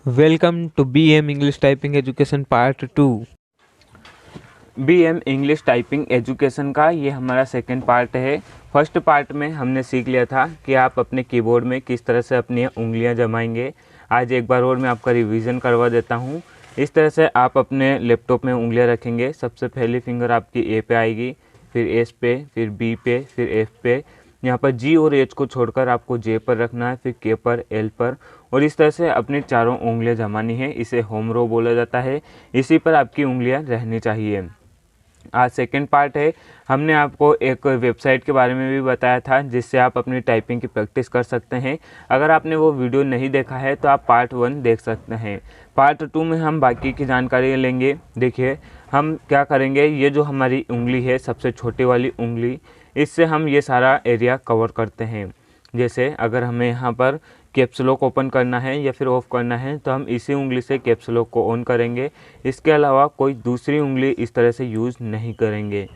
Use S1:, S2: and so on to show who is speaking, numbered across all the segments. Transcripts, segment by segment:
S1: Welcome to BM English Typing Education Part 2।
S2: BM English typing education का ये हमारा second part है। First part में हमने सीख लिया था कि आप अपने कीबोर्ड में किस तरह से अपनी उंगलियां जमाएंगे। आज एक बार और मैं आपका रिवीजन करवा देता हूँ। इस तरह से आप अपने लैपटॉप में उंगलियां रखेंगे। सबसे पहली फिंगर आपकी ए पे आएगी, फिर एस पे, फिर बी पे, फिर एफ पे। यहाँ पर जी और एच को छोड़कर आपको जे पर रखना है, फिर के पर, एल पर, और इस तरह से अपनी चारों उंगलियां जमानी है। इसे होम रो बोला जाता है। इसी पर आपकी उंगलियां रहनी चाहिए। आज सेकंड पार्ट है। हमने आपको एक वेबसाइट के बारे में भी बताया था जिससे आप अपनी टाइपिंग की प्रैक्टिस कर सकते हैं। अगर आपने वो वीडियो नहीं देखा है तो आप पार्ट 1 देख सकते हैं। पार्ट 2 में हम बाकी की जानकारी लेंगे। देखिए हम क्या करेंगे, ये जो हमारी उंगली है, सबसे छोटी वाली उंगली, इससे हम ये सारा एरिया कवर करते हैं। जैसे अगर हमें यहाँ पर कैप्स लॉक ओपन करना है या फिर ऑफ़ करना है तो हम इसी उंगली से कैप्स लॉक को ऑन करेंगे। इसके अलावा कोई दूसरी उंगली इस तरह से यूज़ नहीं करेंगे।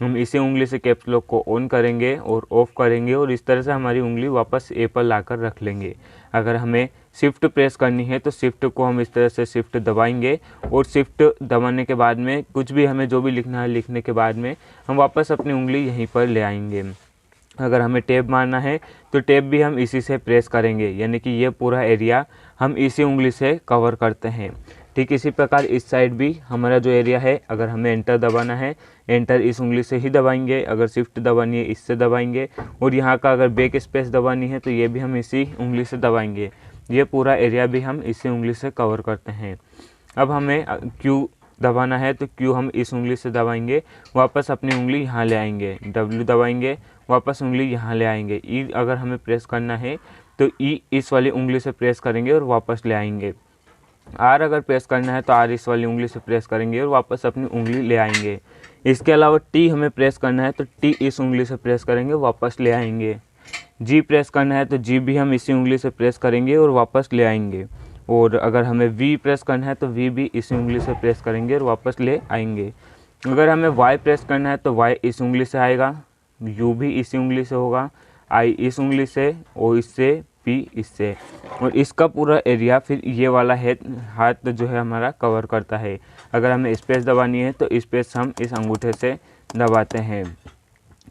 S2: हम इसी उंगली से कैप्स लॉक को ऑन करेंगे और ऑफ़ करेंगे और इस तरह से हमारी उंगली वापस ए पर लाकर रख लेंगे। अगर हमें शिफ्ट प्रेस करनी है तो शिफ्ट को हम इस तरह से शिफ्ट दबाएंगे और शिफ्ट दबाने के बाद में कुछ भी हमें जो भी लिखना है लिखने के बाद में हम वापस अपनी उंगली यहीं पर ले आएंगे। अगर हमें टैब मारना है तो टैब भी हम इसी से प्रेस करेंगे, यानी कि ये पूरा एरिया हम इसी उंगली से कवर करते हैं। ठीक इसी प्रकार इस साइड भी हमारा जो एरिया है, अगर हमें एंटर दबाना है, एंटर इस उंगली से ही दबाएंगे। अगर शिफ्ट दबानी है इससे दबाएंगे, और यहाँ का अगर बैक स्पेस दबानी है तो ये भी हम इसी उंगली से दबाएंगे। ये पूरा एरिया भी हम इसी उंगली से कवर करते हैं। अब हमें क्यू दबाना है तो क्यू हम इस उंगली से दबाएंगे, वापस अपनी उंगली यहाँ ले आएंगे। डब्ल्यू दबाएंगे, वापस उंगली यहाँ ले आएंगे। ई अगर हमें प्रेस करना है तो ई इस वाली उंगली से प्रेस करेंगे और वापस ले आएंगे। आर अगर प्रेस करना है तो आर इस वाली उंगली से प्रेस करेंगे और वापस अपनी उंगली ले आएंगे। इसके अलावा टी हमें प्रेस करना है तो टी इस उंगली से प्रेस करेंगे, वापस ले आएंगे। जी प्रेस करना है तो जी भी हम इसी उंगली से प्रेस करेंगे और वापस ले आएंगे। और अगर हमें वी प्रेस करना है तो वी भी इसी उंगली से प्रेस करेंगे और वापस ले आएंगे। अगर हमें वाई प्रेस करना है तो वाई इस उंगली से आएगा, यू भी इसी उंगली से होगा, आई इस उंगली से, ओ इससे, पी इससे, और इसका पूरा एरिया फिर ये वाला है हाथ जो है हमारा कवर करता है। अगर हमें स्पेस दबानी है तो स्पेस हम इस अंगूठे से दबाते हैं।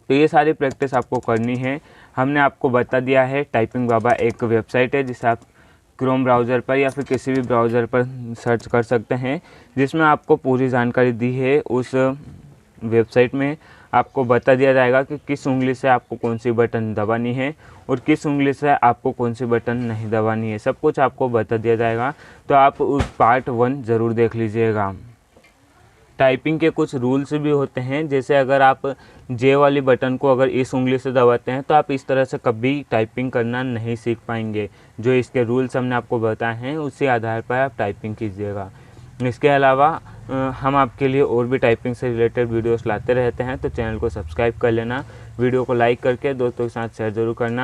S2: तो ये सारी प्रैक्टिस आपको करनी है। हमने आपको बता दिया है टाइपिंग बाबा एक वेबसाइट है जिसे आप क्रोम ब्राउज़र पर या फिर किसी भी ब्राउज़र पर सर्च कर सकते हैं, जिसमें आपको पूरी जानकारी दी है। उस वेबसाइट में आपको बता दिया जाएगा कि किस उंगली से आपको कौन सी बटन दबानी है और किस उंगली से आपको कौन सी बटन नहीं दबानी है। सब कुछ आपको बता दिया जाएगा। तो आप उस पार्ट 1 ज़रूर देख लीजिएगा। टाइपिंग के कुछ रूल्स भी होते हैं, जैसे अगर आप जे वाली बटन को अगर इस उंगली से दबाते हैं तो आप इस तरह से कभी टाइपिंग करना नहीं सीख पाएंगे। जो इसके रूल्स हमने आपको बताए हैं उसी आधार पर आप टाइपिंग कीजिएगा। इसके अलावा हम आपके लिए और भी टाइपिंग से रिलेटेड वीडियोस लाते रहते हैं, तो चैनल को सब्सक्राइब कर लेना। वीडियो को लाइक करके दोस्तों के साथ शेयर ज़रूर करना।